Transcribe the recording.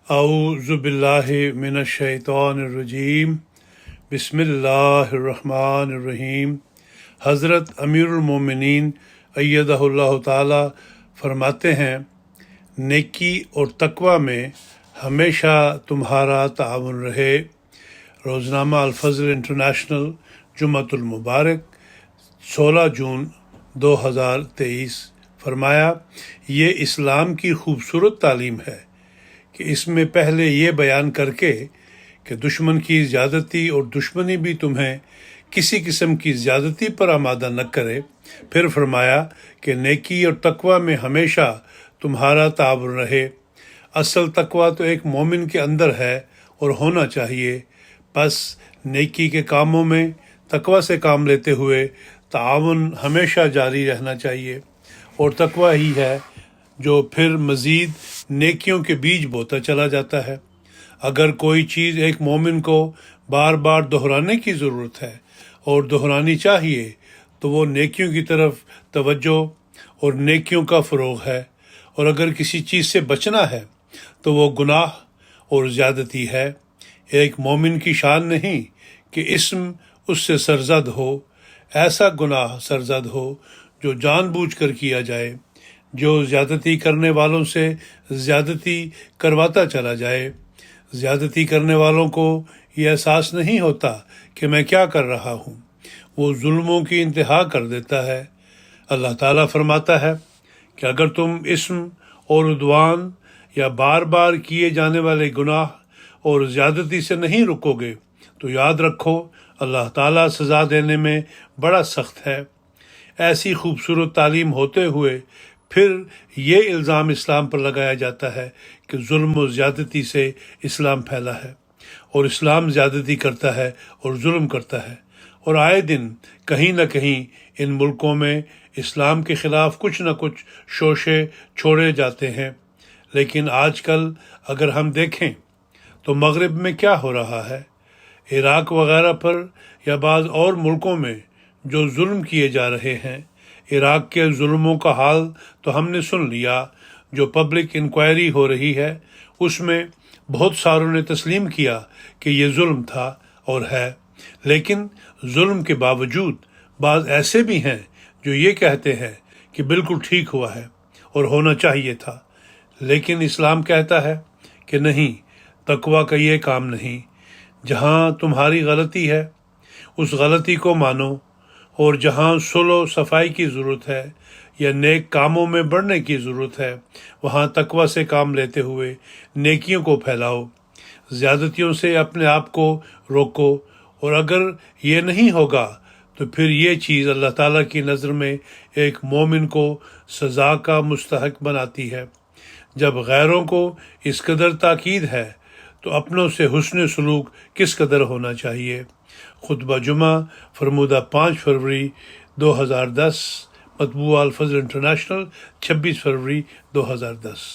اعوذ باللہ من الشیطان الرجیم بسم اللہ الرحمن الرحیم۔ حضرت امیر المومنین ایدہ اللہ تعالی فرماتے ہیں، نیکی اور تقوی میں ہمیشہ تمہارا تعاون رہے۔ روزنامہ الفضل انٹرنیشنل، جمعۃ المبارک، 16 جون 2023۔ فرمایا، یہ اسلام کی خوبصورت تعلیم ہے کہ اس میں پہلے یہ بیان کر کے کہ دشمن کی زیادتی اور دشمنی بھی تمہیں کسی قسم کی زیادتی پر آمادہ نہ کرے، پھر فرمایا کہ نیکی اور تقوی میں ہمیشہ تمہارا تعاون رہے۔ اصل تقوی تو ایک مومن کے اندر ہے اور ہونا چاہیے، پس نیکی کے کاموں میں تقوی سے کام لیتے ہوئے تعاون ہمیشہ جاری رہنا چاہیے، اور تقوی ہی ہے جو پھر مزید نیکیوں کے بیج بوتا چلا جاتا ہے۔ اگر کوئی چیز ایک مومن کو بار بار دہرانے کی ضرورت ہے اور دہرانی چاہیے تو وہ نیکیوں کی طرف توجہ اور نیکیوں کا فروغ ہے، اور اگر کسی چیز سے بچنا ہے تو وہ گناہ اور زیادتی ہے۔ ایک مومن کی شان نہیں کہ اسم اس سے سرزد ہو، ایسا گناہ سرزد ہو جو جان بوجھ کر کیا جائے، جو زیادتی کرنے والوں سے زیادتی کرواتا چلا جائے۔ زیادتی کرنے والوں کو یہ احساس نہیں ہوتا کہ میں کیا کر رہا ہوں، وہ ظلموں کی انتہا کر دیتا ہے۔ اللہ تعالیٰ فرماتا ہے کہ اگر تم اسم اور عدوان یا بار بار کیے جانے والے گناہ اور زیادتی سے نہیں رکو گے تو یاد رکھو اللہ تعالیٰ سزا دینے میں بڑا سخت ہے۔ ایسی خوبصورت تعلیم ہوتے ہوئے پھر یہ الزام اسلام پر لگایا جاتا ہے کہ ظلم و زیادتی سے اسلام پھیلا ہے، اور اسلام زیادتی کرتا ہے اور ظلم کرتا ہے، اور آئے دن کہیں نہ کہیں ان ملکوں میں اسلام کے خلاف کچھ نہ کچھ شوشے چھوڑے جاتے ہیں۔ لیکن آج کل اگر ہم دیکھیں تو مغرب میں کیا ہو رہا ہے، عراق وغیرہ پر یا بعض اور ملکوں میں جو ظلم کیے جا رہے ہیں، عراق کے ظلموں کا حال تو ہم نے سن لیا۔ جو پبلک انکوائری ہو رہی ہے اس میں بہت ساروں نے تسلیم کیا کہ یہ ظلم تھا اور ہے، لیکن ظلم کے باوجود بعض ایسے بھی ہیں جو یہ کہتے ہیں کہ بالکل ٹھیک ہوا ہے اور ہونا چاہیے تھا۔ لیکن اسلام کہتا ہے کہ نہیں، تقوی کا یہ کام نہیں۔ جہاں تمہاری غلطی ہے اس غلطی کو مانو، اور جہاں صلح و صفائی کی ضرورت ہے یا نیک کاموں میں بڑھنے کی ضرورت ہے وہاں تقوی سے کام لیتے ہوئے نیکیوں کو پھیلاؤ، زیادتیوں سے اپنے آپ کو روکو، اور اگر یہ نہیں ہوگا تو پھر یہ چیز اللہ تعالیٰ کی نظر میں ایک مومن کو سزا کا مستحق بناتی ہے۔ جب غیروں کو اس قدر تاکید ہے تو اپنوں سے حسن سلوک کس قدر ہونا چاہیے۔ خطبہ جمعہ فرمودہ 5 فروری 2010، مطبوعہ الفضل انٹرنیشنل، 26 فروری 2010۔